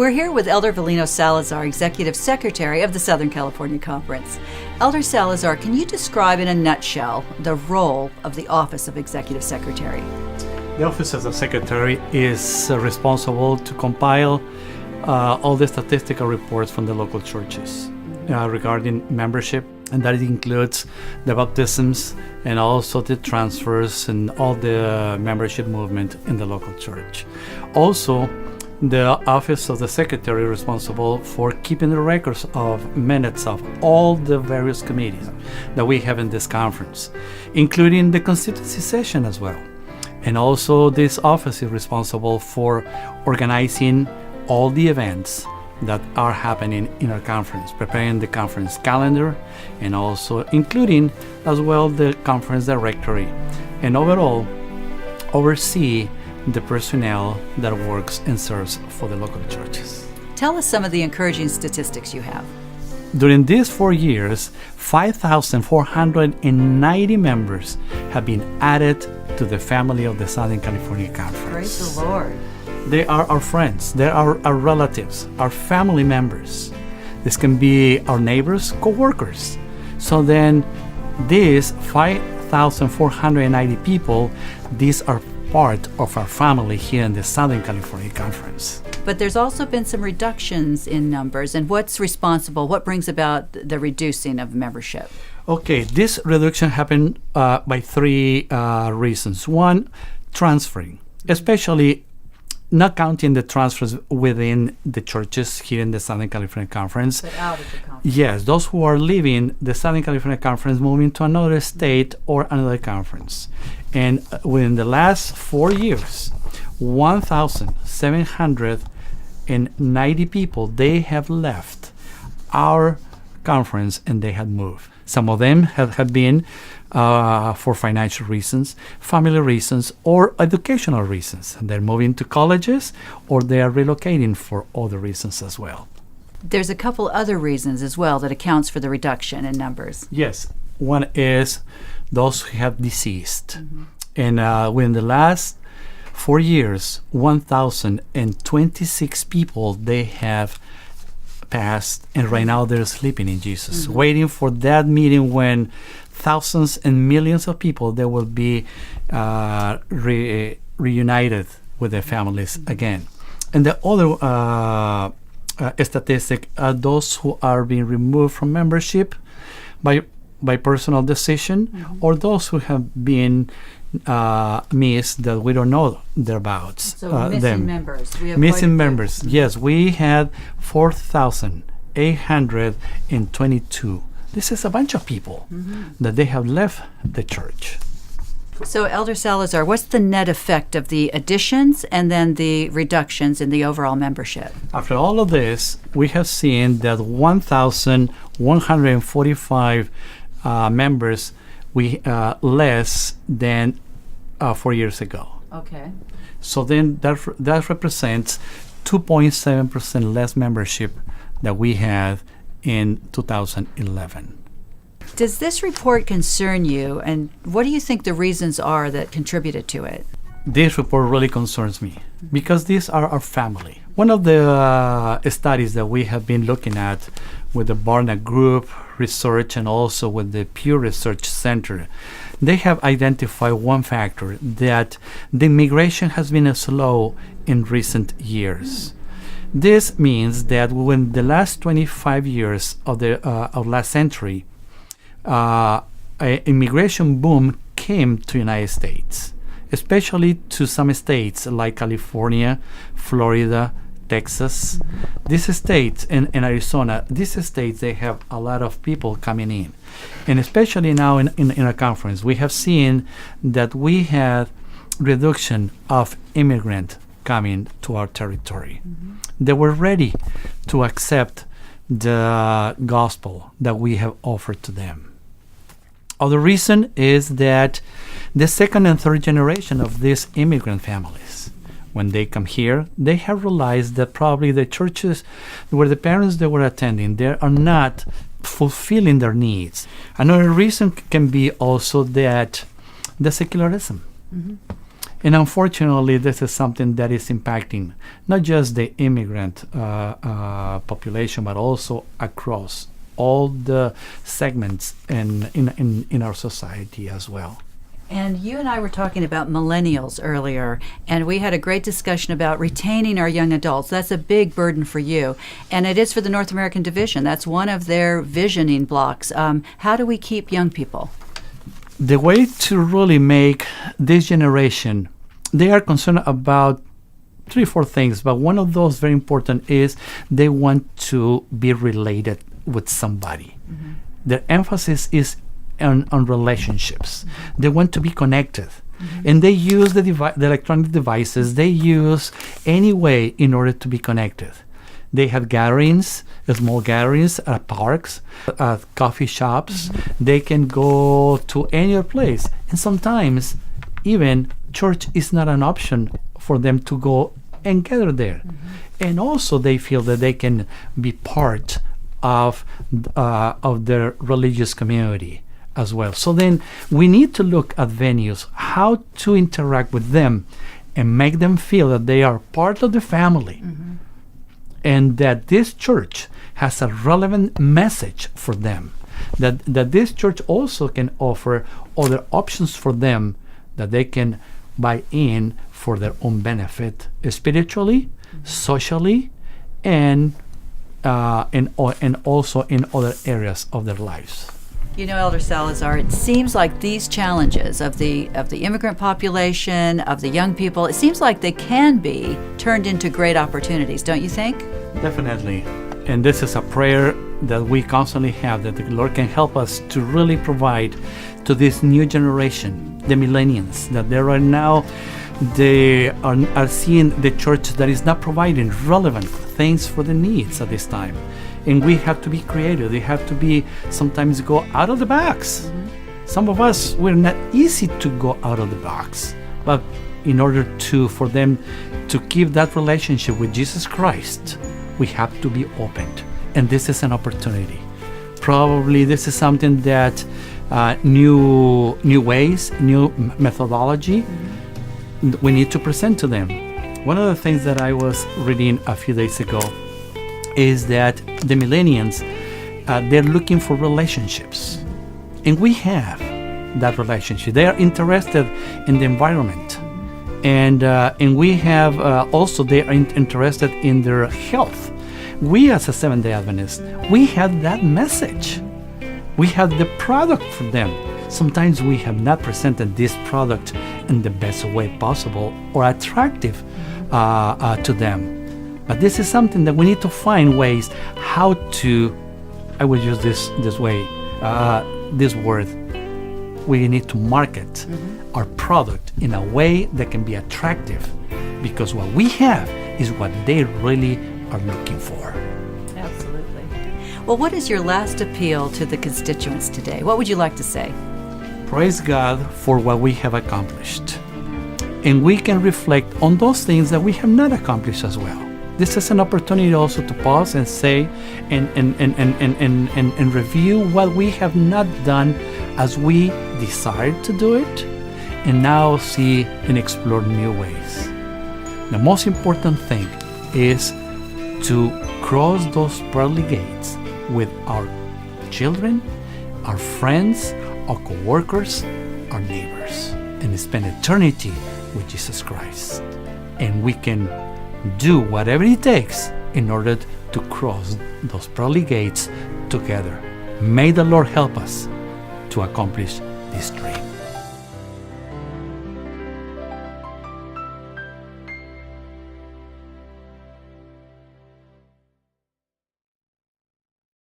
We're here with Elder Velino Salazar, Executive Secretary of the Southern California Conference. Elder Salazar, can you describe in a nutshell the role of the Office of Executive Secretary? The Office of the Secretary is responsible to compile all the statistical reports from the local churches regarding membership, and that includes the baptisms and also the transfers and all the membership movement in the local church. Also, the Office of the Secretary is responsible for keeping the records of minutes of all the various committees that we have in this conference, including the Constituency session as well. And also this office is responsible for organizing all the events that are happening in our conference, preparing the conference calendar, and also including as well the conference directory, and overall oversee the personnel that works and serves for the local churches. Tell us some of the encouraging statistics you have. During these 4 years, 5,490 members have been added to the family of the Southern California Conference. Praise the Lord. They are our friends, they are our relatives, our family members. This can be our neighbors, co-workers. So then these 5,490 people, these are part of our family here in the Southern California Conference. But there's also been some reductions in numbers, and what's responsible? What brings about the reducing of membership? Okay, this reduction happened by three reasons. One, transferring, especially not counting the transfers within the churches here in the Southern California Conference. But out of the conference. Yes, those who are leaving the Southern California Conference, moving to another state or another conference. And within the last 4 years, 1,790 people, they have left our conference and they have moved. Some of them have been for financial reasons, family reasons, or educational reasons. And they're moving to colleges or they are relocating for other reasons as well. There's a couple other reasons as well that accounts for the reduction in numbers. Yes. One is those who have deceased. And within the last 4 years, 1,026 people, they have passed, and right now they're sleeping in Jesus, waiting for that meeting when thousands and millions of people, they will be reunited with their families again. And the other statistic are those who are being removed from membership by personal decision, or those who have been missed that we don't know their abouts. So missing members. We have missing members. Yes, we had 4,822. This is a bunch of people that they have left the church. So, Elder Salazar, what's the net effect of the additions and then the reductions in the overall membership? After all of this, we have seen that 1,145 members less than 4 years ago. Okay. So then that represents 2.7% less membership that we had in 2011. Does this report concern you, and what do you think the reasons are that contributed to it? This report really concerns me because these are our family. One of the studies that we have been looking at with the Barna Group research and also with the Pew Research Center, they have identified one factor, that the immigration has been slow in recent years. This means that when the last 25 years of last century, an immigration boom came to the United States, especially to some states like California, Florida, Texas. These states, and Arizona, these states, they have a lot of people coming in. And especially now in our conference, we have seen that we have reduction of immigrant coming to our territory. They were ready to accept the gospel that we have offered to them. Other reason is that the second and third generation of these immigrant families, when they come here, they have realized that probably the churches where the parents they were attending, they are not fulfilling their needs. Another reason can be also that the secularism. And unfortunately, this is something that is impacting not just the immigrant population, but also across all the segments in our society as well. And you and I were talking about millennials earlier, and we had a great discussion about retaining our young adults. That's a big burden for you, and it is for the North American Division. That's one of their visioning blocks. How do we keep young people? The way to really make this generation, they are concerned about 3-4 things, but one of those very important is they want to be related with somebody. Mm-hmm. Their emphasis is on relationships. Mm-hmm. They want to be connected. Mm-hmm. And they use the electronic devices. They use any way in order to be connected. They have gatherings, small gatherings at parks, at coffee shops. Mm-hmm. They can go to any other place. And sometimes even church is not an option for them to go and gather there. Mm-hmm. And also they feel that they can be part of their religious community as well. So then we need to look at venues, how to interact with them and make them feel that they are part of the family. Mm-hmm. And that this church has a relevant message for them. That this church also can offer other options for them that they can buy in for their own benefit, spiritually, mm-hmm. socially, and also in other areas of their lives. You know, Elder Salazar, it seems like these challenges of the immigrant population, of the young people, it seems like they can be turned into great opportunities, don't you think? Definitely. And this is a prayer that we constantly have, that the Lord can help us to really provide to this new generation, the millennials, that there are now, they are seeing the church that is not providing relevant things for the needs at this time. And we have to be creative. They have to be, sometimes go out of the box. Mm-hmm. Some of us, we're not easy to go out of the box. But in order for them to keep that relationship with Jesus Christ, we have to be opened. And this is an opportunity. Probably this is something that new ways, new methodology, mm-hmm. we need to present to them. One of the things that I was reading a few days ago is that the millennials, they're looking for relationships. And we have that relationship. They are interested in the environment. And we have also, they are interested in their health. We as a Seventh-day Adventist, we have that message. We have the product for them. Sometimes we have not presented this product in the best way possible or attractive to them. But this is something that we need to find ways how to, I will use this word, we need to market mm-hmm. our product in a way that can be attractive, because what we have is what they really are looking for. Absolutely. Well, what is your last appeal to the constituents today? What would you like to say? Praise God for what we have accomplished. And we can reflect on those things that we have not accomplished as well. This is an opportunity also to pause and say and review what we have not done as we desired to do it, and now see and explore new ways. The most important thing is to cross those pearly gates with our children, our friends, our co-workers, our neighbors, and spend eternity with Jesus Christ. And we can do whatever it takes in order to cross those pearly gates together. May the Lord help us to accomplish this dream.